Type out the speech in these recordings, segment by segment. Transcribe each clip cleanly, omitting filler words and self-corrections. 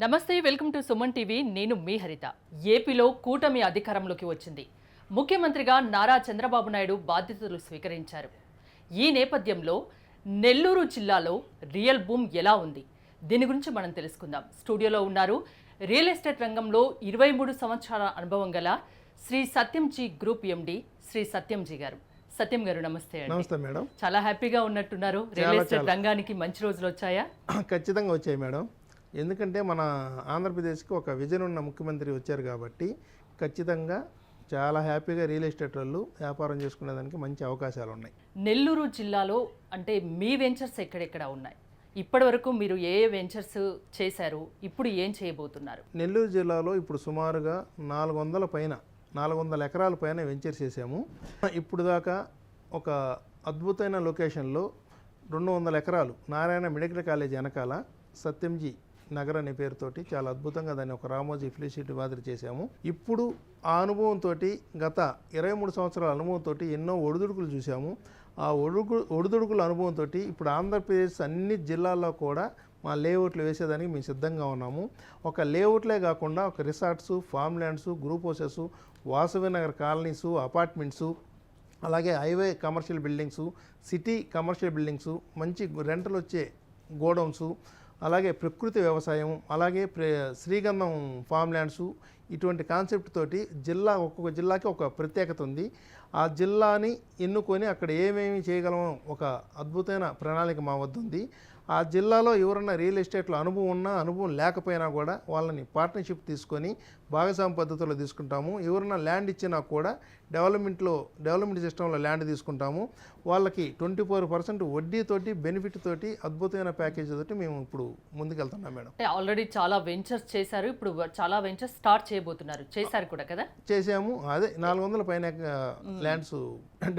నమస్తే, welcome to Suman TV. నేను మీ హరిత. ఏపీలో కూటమి అధికారంలోకి వచ్చింది. ముఖ్యమంత్రిగా నారా చంద్రబాబు నాయుడు బాధ్యతలు స్వీకరించారు. ఈ నేపథ్యంలో నెల్లూరు జిల్లాలో రియల్ బూమ్ ఎలా ఉంది, దీని గురించి మనం తెలుసుకుందాం. స్టూడియోలో ఉన్నారు రియల్ ఎస్టేట్ రంగంలో 23 సంవత్సరాల అనుభవం గల శ్రీ సత్యంజీ గ్రూప్ ఎండి శ్రీ సత్యంజీ గారు. సత్యం గారు నమస్తే అండి. నమస్తే మేడం. చాలా హ్యాపీగా ఉన్నట్టున్నారు. రియల్ ఎస్టేట్ రంగానికి మంచి రోజులు వచ్చాయా? ఖచ్చితంగా వచ్చాయి మేడం. ఎందుకంటే మన ఆంధ్రప్రదేశ్కి ఒక విజన్ ఉన్న ముఖ్యమంత్రి వచ్చారు కాబట్టి ఖచ్చితంగా చాలా హ్యాపీగా రియల్ ఎస్టేట్ వాళ్ళు వ్యాపారం చేసుకునేదానికి మంచి అవకాశాలు ఉన్నాయి. నెల్లూరు జిల్లాలో అంటే మీ వెంచర్స్ ఎక్కడెక్కడ ఉన్నాయి? ఇప్పటి వరకు మీరు ఏ వెంచర్స్ చేశారు, ఇప్పుడు ఏం చేయబోతున్నారు? నెల్లూరు జిల్లాలో ఇప్పుడు సుమారుగా 400 ఎకరాల పైన వెంచర్స్ చేసాము. ఇప్పుడు దాకా ఒక అద్భుతమైన లొకేషన్లో 200 ఎకరాలు నారాయణ మెడికల్ కాలేజ్ వెనకాల సత్యంజీ నగర్ అనే పేరుతోటి చాలా అద్భుతంగా దాన్ని ఒక రామోజీ ఫెసిలిటీ మాదిరి చేశాము. ఇప్పుడు ఆ అనుభవంతో గత 23 సంవత్సరాల అనుభవంతో ఎన్నో ఒడిదుడుకులు చూసాము. ఆ ఒడిదుడుకుల అనుభవంతో ఇప్పుడు ఆంధ్రప్రదేశ్ అన్ని జిల్లాల్లో కూడా మా లేఅవుట్లు వేసేదానికి మేము సిద్ధంగా ఉన్నాము. ఒక లేఅవుట్లే కాకుండా ఒక resorts, farm lands, group houses, Vasavi Nagar colonies, apartments, అలాగే highway commercial buildings, city commercial buildings, మంచి రెంటలు వచ్చే గోడౌన్సు, అలాగే ప్రకృతి వ్యవసాయం, అలాగే శ్రీగంధం ఫామ్ ల్యాండ్సు, ఇటువంటి కాన్సెప్ట్ తోటి ఒక్కొక్క జిల్లాకి ఒక ప్రత్యేకత ఉంది. ఆ జిల్లాని ఎన్నుకొని అక్కడ ఏమేమి చేయగలమో ఒక అద్భుతమైన ప్రణాళిక మా వద్ద ఉంది. ఆ జిల్లాలో ఎవరన్నా రియల్ ఎస్టేట్లో అనుభవం ఉన్నా అనుభవం లేకపోయినా కూడా వాళ్ళని పార్ట్నర్షిప్ తీసుకొని భాగస్వామ్య పద్ధతిలో తీసుకుంటాము. ఎవరన్నా ల్యాండ్ ఇచ్చినా కూడా డెవలప్మెంట్ సిస్టంలో ల్యాండ్ తీసుకుంటాము. వాళ్ళకి 24% వడ్డీతోటి బెనిఫిట్ తోటి అద్భుతమైన ప్యాకేజ్ తోటి మేము ఇప్పుడు ముందుకెళ్తున్నాం మేడం. ఆల్రెడీ చాలా వెంచర్స్ చేశారు, ఇప్పుడు చాలా వెంచర్స్ స్టార్ట్ చేయబోతున్నారు. చేశారు కూడా కదా? చేసాము. అదే 400 పైన ల్యాండ్స్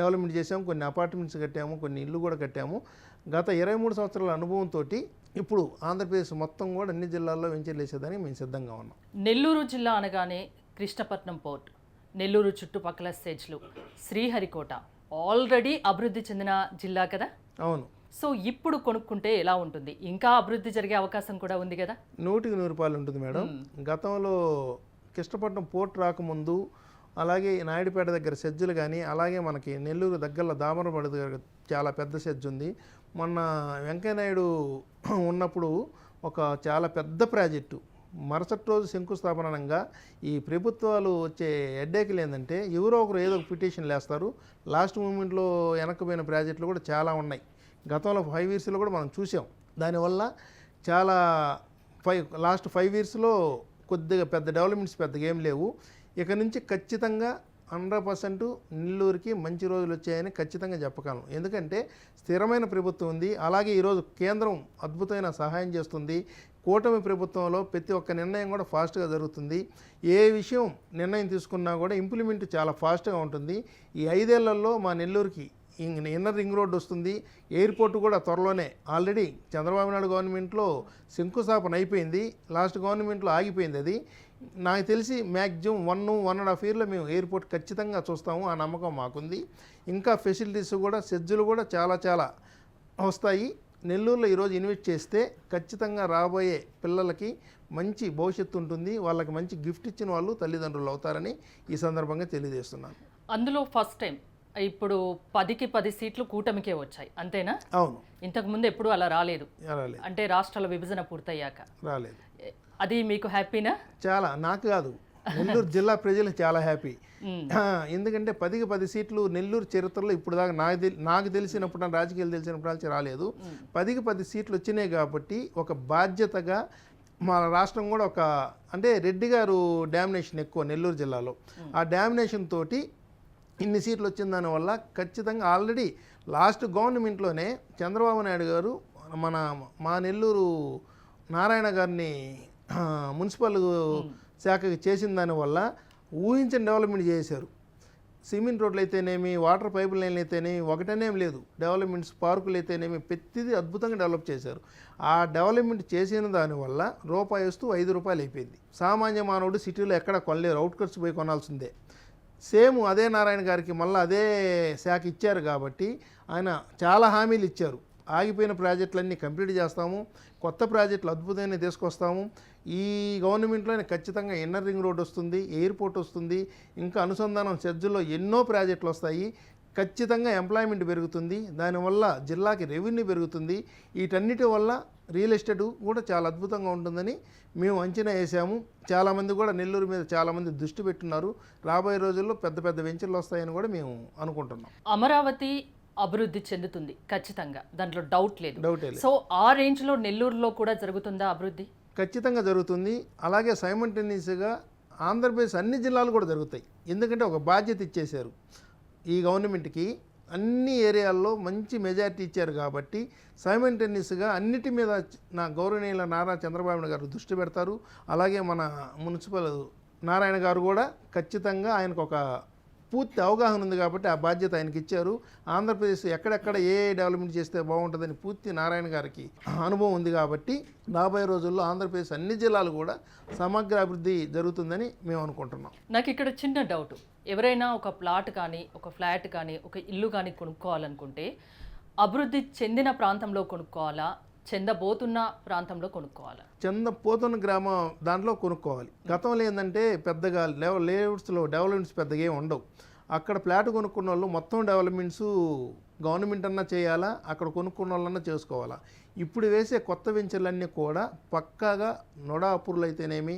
డెవలప్మెంట్ చేసాము, కొన్ని అపార్ట్మెంట్స్ కట్టాము, కొన్ని ఇల్లు కూడా కట్టాము. గత 23 సంవత్సరాల అనుభవంతో ఇప్పుడు ఆంధ్రప్రదేశ్ మొత్తం కూడా అన్ని జిల్లాల్లో వెంచర్లు వేసేదానికి మేము సిద్ధంగా ఉన్నాం. నెల్లూరు జిల్లా అనగానే కృష్ణపట్నం పోర్ట్, నెల్లూరు చుట్టుపక్కల సెజ్లు, శ్రీహరికోట ఆల్రెడీ అభివృద్ధి చెందిన జిల్లా కదా? అవును. సో ఇప్పుడు కొనుక్కుంటే ఎలా ఉంటుంది? ఇంకా అభివృద్ధి జరిగే అవకాశం కూడా ఉంది కదా? 100% ఉంటుంది మేడం. గతంలో కృష్ణపట్నం పోర్ట్ రాకముందు, అలాగే నాయుడుపేట దగ్గర సెజ్జులు కానీ, అలాగే మనకి నెల్లూరు దగ్గరలో దామరపడి దగ్గర చాలా పెద్ద సెజ్జు ఉంది. మొన్న వెంకయ్యనాయుడు ఉన్నప్పుడు ఒక చాలా పెద్ద ప్రాజెక్టు మరుసటి రోజు శంకుస్థాపనంగా ఈ ప్రభుత్వాలు వచ్చే హెడ్ఏక్లు ఏంటంటే ఎవరో ఒకరు ఏదో ఒక పిటిషన్లు వేస్తారు. లాస్ట్ మూమెంట్లో వెనక్కిపోయిన ప్రాజెక్టులు కూడా చాలా ఉన్నాయి. గతంలో 5 ఇయర్స్లో కూడా మనం చూసాం. దానివల్ల చాలా లాస్ట్ 5 ఇయర్స్లో కొద్దిగా పెద్ద డెవలప్మెంట్స్ పెద్దగా ఏం లేవు. ఇక నుంచి ఖచ్చితంగా 100% నెల్లూరుకి మంచి రోజులు వచ్చాయని ఖచ్చితంగా చెప్పగలను. ఎందుకంటే స్థిరమైన ప్రభుత్వం ఉంది. అలాగే ఈరోజు కేంద్రం అద్భుతమైన సహాయం చేస్తుంది. కూటమి ప్రభుత్వంలో ప్రతి ఒక్క నిర్ణయం కూడా ఫాస్ట్గా జరుగుతుంది. ఏ విషయం నిర్ణయం తీసుకున్నా కూడా ఇంప్లిమెంట్ చాలా ఫాస్ట్గా ఉంటుంది. ఈ 5 ఏళ్లలో మా నెల్లూరుకి ఇన్నర్ రింగ్ రోడ్ వస్తుంది. ఎయిర్పోర్ట్ కూడా త్వరలోనే ఆల్రెడీ చంద్రబాబు నాయుడు గవర్నమెంట్లో శంకుస్థాపన అయిపోయింది. లాస్ట్ గవర్నమెంట్లో ఆగిపోయింది. అది నాకు తెలిసి మ్యాక్సిమం 1.5 ఇయర్లో మేము ఎయిర్పోర్ట్ ఖచ్చితంగా చూస్తాము. ఆ నమ్మకం మాకుంది. ఇంకా ఫెసిలిటీస్ కూడా సెజ్జులు కూడా చాలా వస్తాయి. నెల్లూరులో ఈరోజు ఇన్వెస్ట్ చేస్తే ఖచ్చితంగా రాబోయే పిల్లలకి మంచి భవిష్యత్తు ఉంటుంది. వాళ్ళకి మంచి గిఫ్ట్ ఇచ్చిన వాళ్ళు తల్లిదండ్రులు అవుతారని ఈ సందర్భంగా తెలియజేస్తున్నాను. అందులో ఫస్ట్ టైం ఇప్పుడు 10కి 10 సీట్లు కూటమికే వచ్చాయి, అంతేనా? అవును. ఇంతకుముందు ఎప్పుడు అలా రాలేదు. అంటే రాష్ట్రాల విభజన పూర్తయ్యాక రాలేదు. అది మీకు హ్యాపీనా? చాలా. నాకు కాదు, నెల్లూరు జిల్లా ప్రజలు చాలా హ్యాపీ. ఎందుకంటే 10కి 10 సీట్లు నెల్లూరు చరిత్రలో ఇప్పుడు దాకా నాకు తెలిసినప్పుడు, రాజకీయాలు తెలిసినప్పుడు రాలేదు. 10కి 10 సీట్లు వచ్చినాయి కాబట్టి ఒక బాధ్యతగా మా రాష్ట్రం కూడా అంటే రెడ్డి గారు డామినేషన్ ఎక్కువ నెల్లూరు జిల్లాలో. ఆ డామినేషన్ తోటి ఇన్ని సీట్లు వచ్చిన దానివల్ల ఖచ్చితంగా ఆల్రెడీ లాస్ట్ గవర్నమెంట్లోనే చంద్రబాబు నాయుడు గారు మా నెల్లూరు నారాయణ గారిని మున్సిపల్ శాఖకి చేసిన దానివల్ల ఊహించిన డెవలప్మెంట్ చేశారు. సిమెంట్ రోడ్లు అయితేనేమి, వాటర్ పైప్ లైన్లు అయితేనేమి, ఒకటనేం లేదు, డెవలప్మెంట్స్ పార్కులు అయితేనేమి ప్రతిదీ అద్భుతంగా డెవలప్ చేశారు. ఆ డెవలప్మెంట్ చేసిన దానివల్ల రూపాయి వస్తూ 5 రూపాయలు అయిపోయింది. సామాన్య మానవుడు సిటీలో ఎక్కడ కొనలేరు, అవుట్కట్స్ పోయి కొనాల్సిందే. సేమ్ అదే నారాయణ గారికి మళ్ళీ అదే శాఖ ఇచ్చారు కాబట్టి ఆయన చాలా హామీలు ఇచ్చారు. ఆగిపోయిన ప్రాజెక్టులన్నీ కంప్లీట్ చేస్తాము, కొత్త ప్రాజెక్టులు అద్భుతమైన తీసుకొస్తాము. ఈ గవర్నమెంట్లోనే ఖచ్చితంగా ఇన్నర్ రింగ్ రోడ్ వస్తుంది, ఎయిర్పోర్ట్ వస్తుంది, ఇంకా అనుసంధానం సెజ్జుల్లో ఎన్నో ప్రాజెక్టులు వస్తాయి. ఖచ్చితంగా ఎంప్లాయ్మెంట్ పెరుగుతుంది, దానివల్ల జిల్లాకి రెవెన్యూ పెరుగుతుంది. వీటన్నిటి వల్ల రియల్ ఎస్టేట్ కూడా చాలా అద్భుతంగా ఉంటుందని మేము అంచనా వేసాము. చాలామంది కూడా నెల్లూరు మీద చాలామంది దృష్టి పెట్టున్నారు. రాబోయే రోజుల్లో పెద్ద పెద్ద వెంచర్లు వస్తాయని కూడా మేము అనుకుంటున్నాం. అమరావతి అభివృద్ధి చెందుతుంది ఖచ్చితంగా, దాంట్లో డౌట్ లేదు. డౌటే లేదు. సో ఆ రేంజ్లో నెల్లూరులో కూడా జరుగుతుందా అభివృద్ధి? ఖచ్చితంగా జరుగుతుంది. అలాగే సైమల్టేనియస్గా ఆంధ్రప్రదేశ్ అన్ని జిల్లాలు కూడా జరుగుతాయి. ఎందుకంటే ఒక బాధ్యత ఇచ్చేశారు ఈ గవర్నమెంట్కి, అన్ని ఏరియాల్లో మంచి మెజారిటీ ఇచ్చారు కాబట్టి సైమల్టేనియస్గా అన్నిటి మీద నా గౌరవనీయుల నారా చంద్రబాబు నాయుడు గారు దృష్టి పెడతారు. అలాగే మన మున్సిపల్ నారాయణ గారు కూడా ఖచ్చితంగా ఆయనకు ఒక పూర్తి అవగాహన ఉంది కాబట్టి ఆ బాధ్యత ఆయనకి ఇచ్చారు. ఆంధ్రప్రదేశ్ ఎక్కడెక్కడ ఏ డెవలప్మెంట్ చేస్తే బాగుంటుందని పూర్తి నారాయణ గారికి అనుభవం ఉంది కాబట్టి రాబోయే రోజుల్లో ఆంధ్రప్రదేశ్ అన్ని జిల్లాలు కూడా సమగ్ర అభివృద్ధి జరుగుతుందని మేము అనుకుంటున్నాం. నాకు ఇక్కడ చిన్న డౌట్, ఎవరైనా ఒక ప్లాట్ కానీ ఒక ఫ్లాట్ కానీ ఒక ఇల్లు కానీ కొనుక్కోవాలనుకుంటే అభివృద్ధి చెందిన ప్రాంతంలో కొనుక్కోవాలా, చెందబోతున్న ప్రాంతంలో కొనుక్కోవాలా? చందపోతున్న గ్రామం దాంట్లో కొనుక్కోవాలి. గతంలో ఏంటంటే పెద్దగా లేఅవుట్స్లో డెవలప్మెంట్స్ పెద్దగా ఏమి ఉండవు. అక్కడ ఫ్లాట్ కొనుక్కున్న వాళ్ళు మొత్తం డెవలప్మెంట్స్ గవర్నమెంట్ అన్నా చేయాలా, అక్కడ కొనుక్కున్న వాళ్ళన్నా చేసుకోవాలా. ఇప్పుడు వేసే కొత్త వెంచర్లన్నీ కూడా పక్కాగా నొడా అప్రూవల్ అయితేనేమి,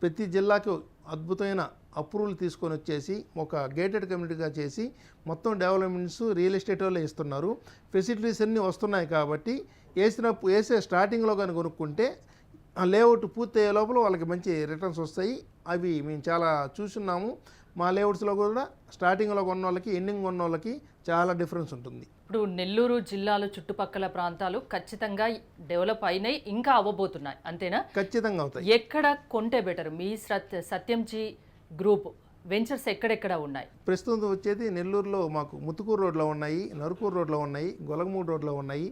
ప్రతి జిల్లాకి అద్భుతమైన అప్రూవల్ తీసుకొని వచ్చేసి ఒక గేటెడ్ కమ్యూనిటీగా చేసి మొత్తం డెవలప్మెంట్స్ రియల్ ఎస్టేట్ వాళ్ళే ఇస్తున్నారు. ఫెసిలిటీస్ అన్నీ వస్తున్నాయి కాబట్టి వేసే స్టార్టింగ్లో కానీ కొనుక్కుంటే ఆ లేఅవుట్ పూర్తయ్యే లోపల వాళ్ళకి మంచి రిటర్న్స్ వస్తాయి. అవి మేము చాలా చూస్తున్నాము. మా లేఅవుట్స్లో కూడా స్టార్టింగ్లో కొన్న వాళ్ళకి ఎండింగ్ కొన్న వాళ్ళకి చాలా డిఫరెన్స్ ఉంటుంది. ఇప్పుడు నెల్లూరు జిల్లాలో చుట్టుపక్కల ప్రాంతాలు ఖచ్చితంగా డెవలప్ అయినాయి, ఇంకా అవ్వబోతున్నాయి, అంతేనా? ఖచ్చితంగా అవుతాయి. ఎక్కడ కొంటే బెటర్? మీ సత్యంజీ గ్రూప్ వెంచర్స్ ఎక్కడెక్కడ ఉన్నాయి? ప్రస్తుతం వచ్చేది నెల్లూరులో మాకు ముత్తుకూరు రోడ్లో ఉన్నాయి, నరుకూరు రోడ్లో ఉన్నాయి, గొలగమూడు రోడ్లో ఉన్నాయి,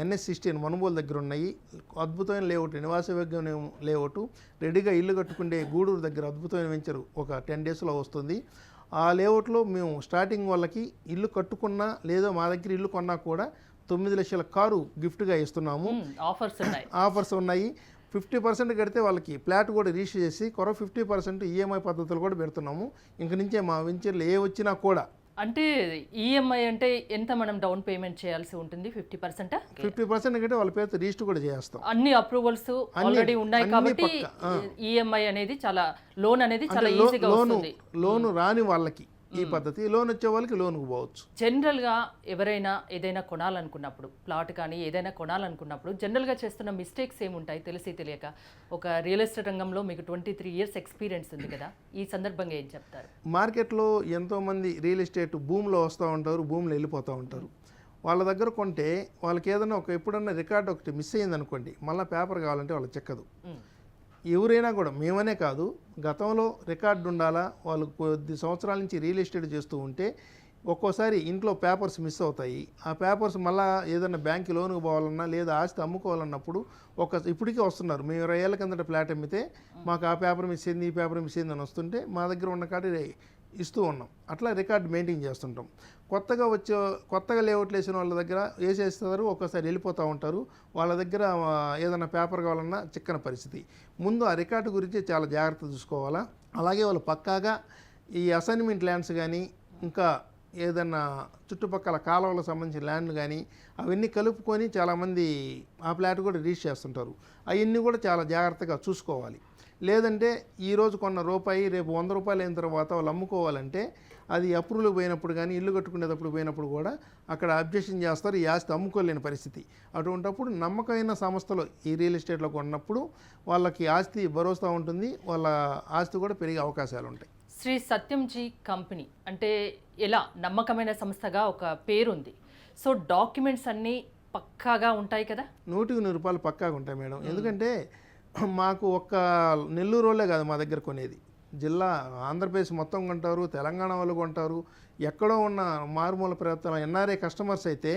NS16 మనుబోలు దగ్గర ఉన్నాయి. అద్భుతమైన లేఅవుట్, నివాసయోగ్యం లేఅవుట్, రెడీగా ఇల్లు కట్టుకుంటే గూడూరు దగ్గర అద్భుతమైన వెంచరు ఒక 10 డేస్లో వస్తుంది. ఆ లేఅవుట్లో మేము స్టార్టింగ్ వాళ్ళకి ఇల్లు కట్టుకున్నా లేదో మా దగ్గర ఇల్లు కొన్నా కూడా 9 లక్షల కారు గిఫ్ట్గా ఇస్తున్నాము. ఆఫర్స్ ఉన్నాయి. 50% కడితే వాళ్ళకి ఫ్లాట్ కూడా రిజిస్టర్ చేసి 50% EMI పద్ధతులు కూడా పెడుతున్నాము. ఇంక నుంచే మా వెంచర్లు ఏ వచ్చినా కూడా. అంటే ఈఎంఐ అంటే ఎంత మనం డౌన్ పేమెంట్ చేయాల్సి ఉంటుంది? 50%? 50% కంటే వాళ్ళ పేరుతో రిజిస్టర్ కూడా చేస్తాం. అన్ని అప్రూవల్స్ ఆల్రెడీ ఉన్నాయి కాబట్టి ఈఎంఐ అనేది చాలా, లోన్ అనేది చాలా ఈజీగా వస్తుంది. లోన్ రాని వాళ్ళకి ఈ పద్ధతి, లోన్ వచ్చే వాళ్ళకి లోన్కు పోవచ్చు. జనరల్గా ఎవరైనా ఏదైనా కొనాలనుకున్నప్పుడు, ప్లాట్ కానీ ఏదైనా కొనాలనుకున్నప్పుడు జనరల్గా చేస్తున్న మిస్టేక్స్ ఏముంటాయి తెలిసి తెలియక? ఒక రియల్ ఎస్టేట్ రంగంలో మీకు 23 ఇయర్స్ ఎక్స్పీరియన్స్ ఉంది కదా, ఈ సందర్భంగా ఏం చెప్తారు? మార్కెట్లో ఎంతోమంది రియల్ ఎస్టేట్ భూమిలో వస్తూ ఉంటారు, భూమిలో వెళ్ళిపోతూ ఉంటారు. వాళ్ళ దగ్గర కొంటే వాళ్ళకి ఏదైనా ఎప్పుడన్నా రికార్డు ఒకటి మిస్ అయ్యింది అనుకోండి, మళ్ళీ పేపర్ కావాలంటే వాళ్ళకి చెక్కదు. ఎవరైనా కూడా, మేమనే కాదు, గతంలో రికార్డు ఉండాలా. వాళ్ళు కొద్ది సంవత్సరాల నుంచి రియల్ ఎస్టేట్ చేస్తూ ఉంటే ఒక్కోసారి ఇంట్లో పేపర్స్ మిస్ అవుతాయి. ఆ పేపర్స్ మళ్ళీ ఏదైనా బ్యాంక్ లోన్కి పోవాలన్నా లేదా ఆస్తి అమ్ముకోవాలన్నప్పుడు ఇప్పటికీ వస్తున్నారు. మేము 20 ఏళ్ళ కిందట ఫ్లాట్ అమ్మితే మాకు ఆ పేపర్ మిస్ అయింది, ఈ పేపర్ మిస్ అయింది అని వస్తుంటే మా దగ్గర ఉన్న కాడి ఇస్తూ ఉన్నాం. అట్లా రికార్డు మెయింటైన్ చేస్తుంటాం. కొత్తగా లేఅవుట్లు వేసిన వాళ్ళ దగ్గర వేసేస్తారు, ఒక్కోసారి వెళ్ళిపోతూ ఉంటారు. వాళ్ళ దగ్గర ఏదైనా పేపర్ కావాలన్నా చిక్కని పరిస్థితి. ముందు ఆ రికార్డు గురించి చాలా జాగ్రత్త చూసుకోవాలా. అలాగే వాళ్ళు పక్కాగా ఈ అసైన్మెంట్ ల్యాండ్స్ కానీ ఇంకా ఏదన్నా చుట్టుపక్కల కాలువలకు సంబంధించిన ల్యాండ్లు కానీ అవన్నీ కలుపుకొని చాలామంది ఆ ప్లాట్ కూడా రిజిస్టర్ చేస్తుంటారు. అవన్నీ కూడా చాలా జాగ్రత్తగా చూసుకోవాలి. లేదంటే ఈరోజు కొన్న రూపాయి రేపు 100 రూపాయలు అయిన తర్వాత వాళ్ళు అమ్ముకోవాలంటే అది అప్రూవల్ పోయినప్పుడు కానీ ఇల్లు కట్టుకునేటప్పుడు పోయినప్పుడు కూడా అక్కడ అబ్జెక్షన్ చేస్తారు, ఈ ఆస్తి అమ్ముకోలేని పరిస్థితి. అటువంటప్పుడు నమ్మకమైన సంస్థలు ఈ రియల్ ఎస్టేట్లో కొన్నప్పుడు వాళ్ళకి ఆస్తి భరోసా ఉంటుంది, వాళ్ళ ఆస్తి కూడా పెరిగే అవకాశాలు ఉంటాయి. శ్రీ సత్యంజీ కంపెనీ అంటే ఎలా నమ్మకమైన సంస్థగా ఒక పేరుంది. సో డాక్యుమెంట్స్ అన్నీ పక్కాగా ఉంటాయి కదా? 100% రూపాయలు పక్కాగా ఉంటాయి మేడం. ఎందుకంటే మాకు ఒక్క నెల్లూరు వాళ్ళే కాదు మా దగ్గర కొనేది, జిల్లా ఆంధ్రప్రదేశ్ మొత్తం కొంటారు, తెలంగాణ వాళ్ళు కొంటారు, ఎక్కడో ఉన్న మారుమూల ప్రాంతాల NRI కస్టమర్స్ అయితే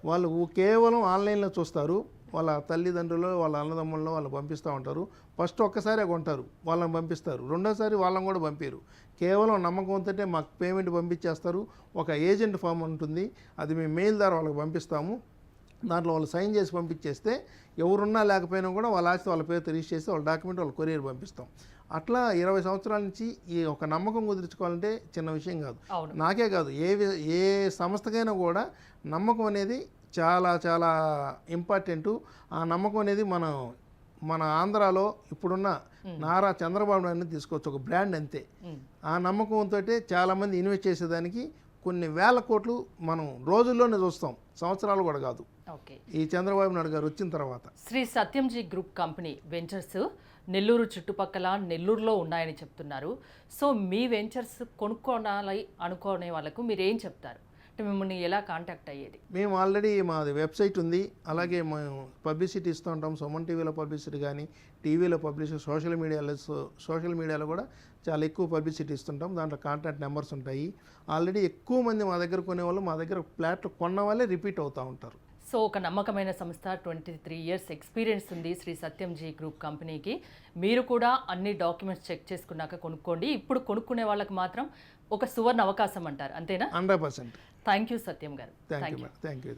వాళ్ళు కేవలం ఆన్లైన్లో చూస్తారు. వాళ్ళ తల్లిదండ్రులు వాళ్ళ అన్నదమ్ముల్లో వాళ్ళు పంపిస్తూ ఉంటారు. ఫస్ట్ ఒక్కసారే కొంటారు, వాళ్ళని పంపిస్తారు. రెండోసారి వాళ్ళని కూడా పంపారు. కేవలం నమ్మకంతో మాకు పేమెంట్ పంపించేస్తారు. ఒక ఏజెంట్ ఫామ్ ఉంటుంది, అది మేము మెయిల్ ద్వారా వాళ్ళకి పంపిస్తాము. దాంట్లో వాళ్ళు సైన్ చేసి పంపించేస్తే ఎవరున్నా లేకపోయినా కూడా వాళ్ళ ఆస్తి వాళ్ళ పేరుతో రిజిస్టర్ చేసి వాళ్ళ డాక్యుమెంట్ వాళ్ళ కొరియర్ పంపిస్తాం. అట్లా 20 సంవత్సరాల నుంచి ఈ ఒక నమ్మకం కుదుర్చుకోవాలంటే చిన్న విషయం కాదు. అవును. నాకే కాదు, ఏ సంస్థకైనా కూడా నమ్మకం అనేది చాలా చాలా ఇంపార్టెంటు. ఆ నమ్మకం అనేది మన ఆంధ్రాలో ఇప్పుడున్న నారా చంద్రబాబు నాయుడిని తీసుకోవచ్చు, ఒక బ్రాండ్ అంతే. ఆ నమ్మకంతో చాలామంది ఇన్వెస్ట్ చేసేదానికి కొన్ని వేల కోట్లు మనం రోజుల్లోనే చూస్తాం, సంవత్సరాలు కూడా కాదు. ఓకే. ఈ చంద్రబాబు నాయుడు గారు వచ్చిన తర్వాత Sri Satyamji group company ventures Nellore చుట్టుపక్కల నెల్లూరులో ఉన్నాయని చెప్తున్నారు. సో మీ వెంచర్స్ కొనుక్కోనాలి అనుకునే వాళ్ళకు మీరు ఏం చెప్తారు? అంటే మిమ్మల్ని ఎలా కాంటాక్ట్ అయ్యేది? మేము ఆల్రెడీ మాది వెబ్సైట్ ఉంది, అలాగే మేము పబ్లిసిటీ ఇస్తూ ఉంటాం. సుమన్ టీవీలో పబ్లిసిటీ కానీ, టీవీలో పబ్లిసిటీ, సోషల్ మీడియాలో కూడా చాలా ఎక్కువ పబ్లిసిటీ ఇస్తుంటాం. దాంట్లో కాంటాక్ట్ నెంబర్స్ ఉంటాయి. ఆల్రెడీ ఎక్కువ మంది మా దగ్గర కొనేవాళ్ళు మా దగ్గర ఫ్లాట్లు కొన్న వాళ్ళే రిపీట్ అవుతూ ఉంటారు. సో ఒక నమ్మకమైన సంస్థ, 23 ఇయర్స్ ఎక్స్పీరియన్స్ ఉంది శ్రీ సత్యంజీ గ్రూప్ కంపెనీకి. మీరు కూడా అన్ని డాక్యుమెంట్స్ చెక్ చేసుకున్నాక కొనుక్కోండి. ఇప్పుడు కొనుక్కునే వాళ్ళకి మాత్రం ఒక సువర్ణ అవకాశం అంటారు, అంతేనా? 100%. థ్యాంక్ యూ సత్యం గారు. Thank you.